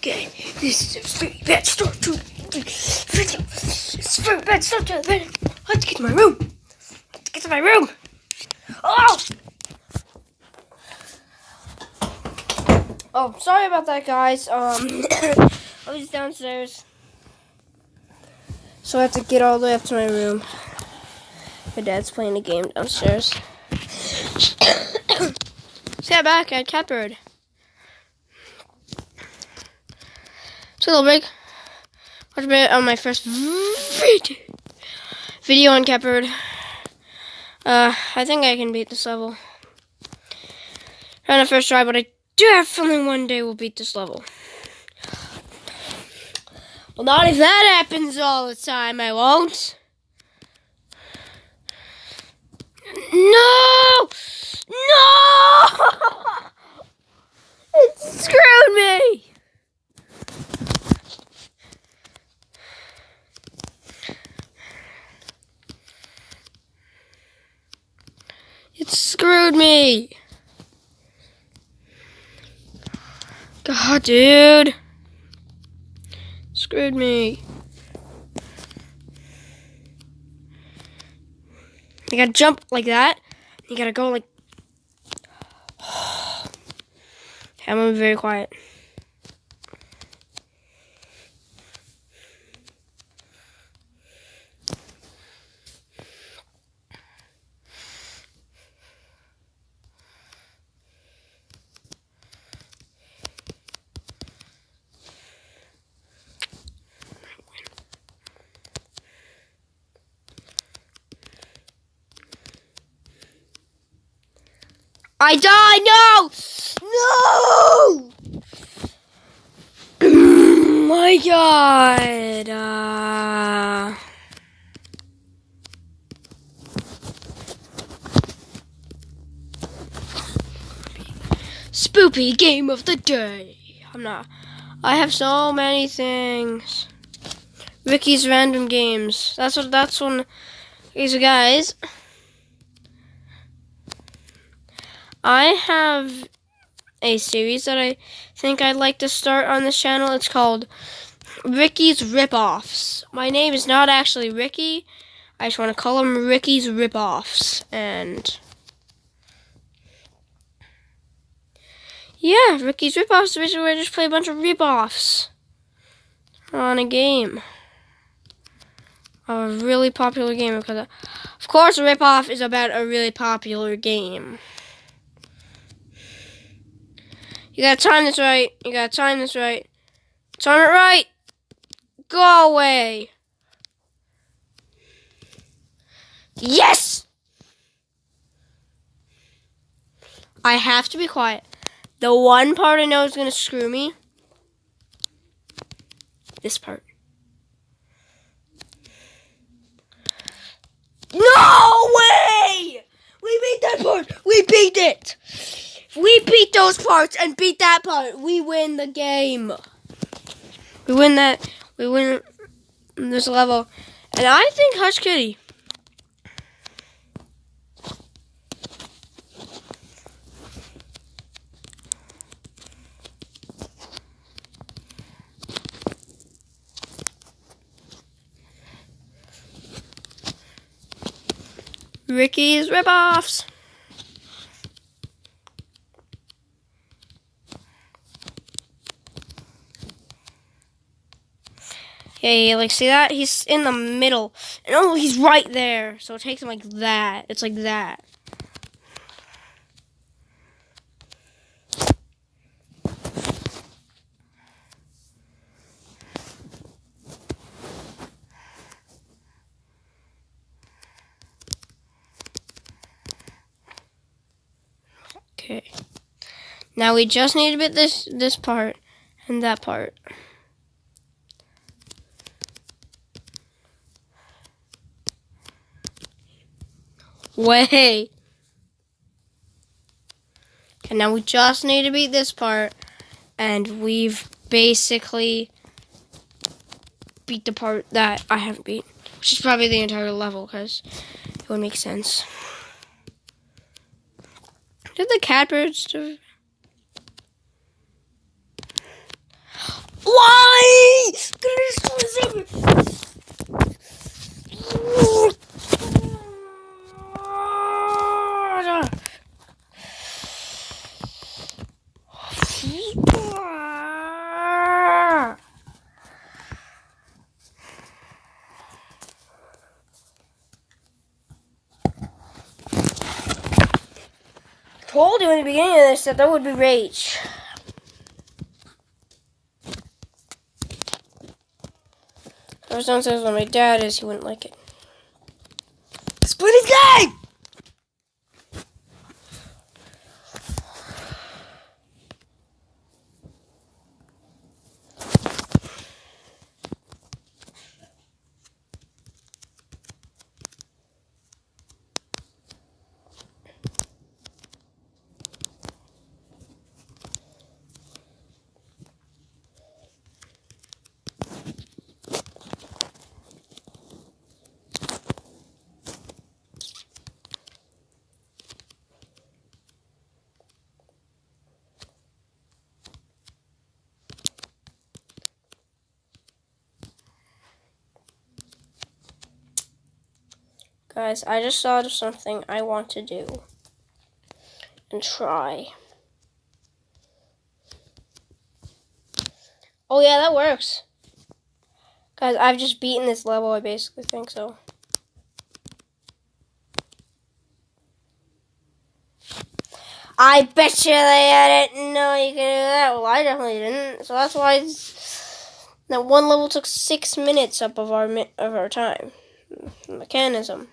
Okay, this is a very bad start to video. It's a very bad start to the video. I have to get to my room. Oh! Oh, sorry about that, guys. I was downstairs, so I have to get all the way up to my room. My dad's playing a game downstairs. See, I'm back at Catbird. It's a little big. Watch a bit on my first video on Catbird. I think I can beat this level. Not the first try, but I do have a feeling one day we'll beat this level. Well, not if that happens all the time, I won't. No! No! It screwed me! It screwed me! God, dude. Screwed me. You gotta jump like that. You gotta go like... I'm gonna be very quiet. I died! No! No! My God! Spoopy game of the day. I have so many things. Ricky's random games. That's one. These guys. I have a series that I think I'd like to start on this channel. It's called Ricky's Ripoffs. My name is not actually Ricky. I just want to call them Ricky's Ripoffs. And yeah, Ricky's Ripoffs, which is where I just play a bunch of ripoffs on a game. A really popular game. Because, of course, a ripoff is about a really popular game. You gotta time this right. Time it right. Go away. Yes! I have to be quiet. The one part I know is gonna screw me. This part. No way! We beat that part. We beat it. We beat those parts and beat that part. We win the game. We win that. We win this level. And I think Hush Kitty. Ricky's Ripoffs. Yeah, like, see that? He's in the middle. And oh, he's right there. So it takes him like that. It's like that. Okay. Now we just need to beat this part and that part. Way. And now we just need to beat this part, and we've basically beat the part that I haven't beat, which is probably the entire level, because it would make sense. Did the catbirds do? told you in the beginning of this that would be rage. First one says when my dad is, he wouldn't like it. Split his game! Guys, I just thought of something I want to do and try. Oh yeah, that works. Guys, I've just beaten this level, I basically think so. I bet you they didn't know you could do that. Well, I definitely didn't. So that's why that one level took 6 minutes up of our time. Mechanism.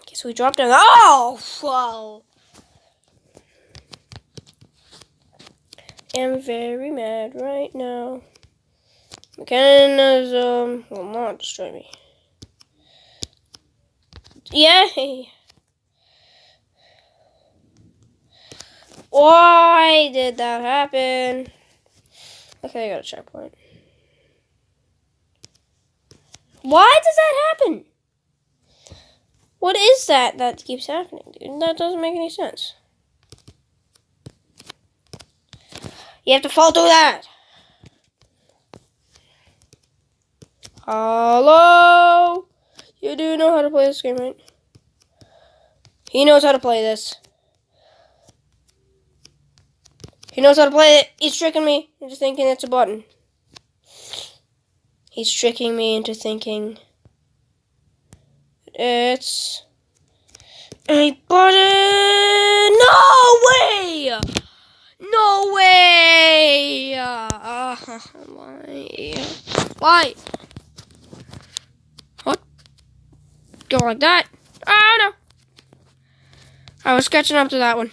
Okay, so we dropped down. Oh, wow. I'm very mad right now. Mechanism will not destroy me. Yay! Why did that happen? Okay, I got a checkpoint. Why does that happen? What is that keeps happening, dude? That doesn't make any sense. You have to fall through that. Hello? You do know how to play this game, right? He knows how to play this. He knows how to play it. He's tricking me into thinking it's a button. He's tricking me into thinking it's a button. No way! No way! Why? What? Go like that? Oh no! I was catching up to that one.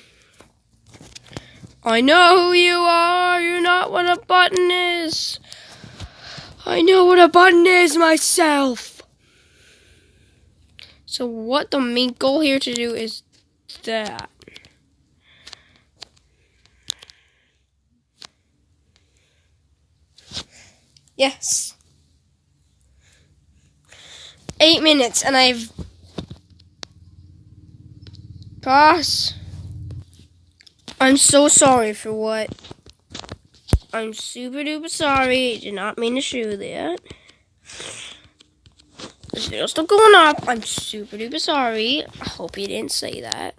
I know who you are. You're not what a button is. I know what a button is myself. So what the main goal here to do is that. Yes. 8 minutes and I've paused. I'm so sorry for what. I'm super duper sorry. Did not mean to shoot that. This video's still going up. I'm super duper sorry. I hope you didn't say that.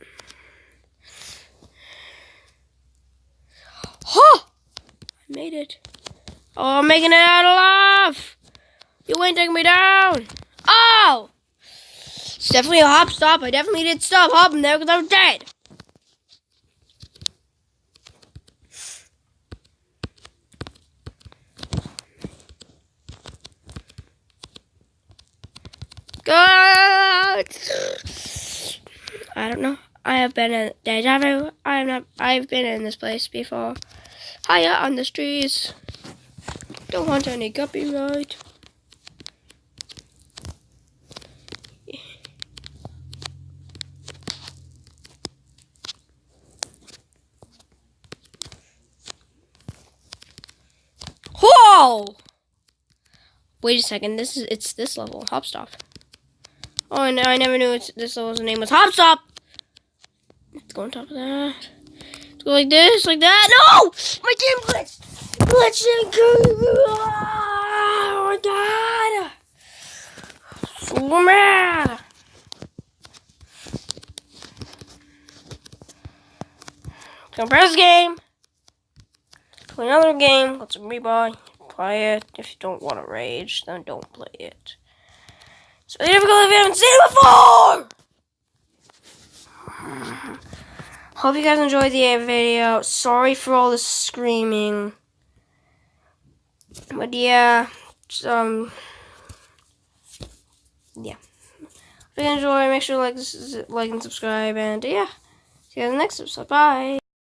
Huh! I made it. Oh, I'm making it out alive. You ain't taking me down. Oh! It's definitely a hop stop. I definitely did stop hopping there because I was dead. God. I don't know. I have been in deja vu. I've been in this place before. Higher on the trees. Don't want any copyright. Whoa! Wait a second. It's this level. Hop stop. Oh, and I never knew this level's name was Hop Stop. Let's go on top of that. Let's go like this, like that. No! My game glitched! Glitching! Oh my god! So mad! Compress game. Play another game. Let's rebuy. Play it. If you don't want to rage, then don't play it. So difficult if you haven't seen it before! Hope you guys enjoyed the video. Sorry for all the screaming. But yeah, yeah. If you enjoy, make sure to like and subscribe, and yeah, see you guys in the next episode. Bye.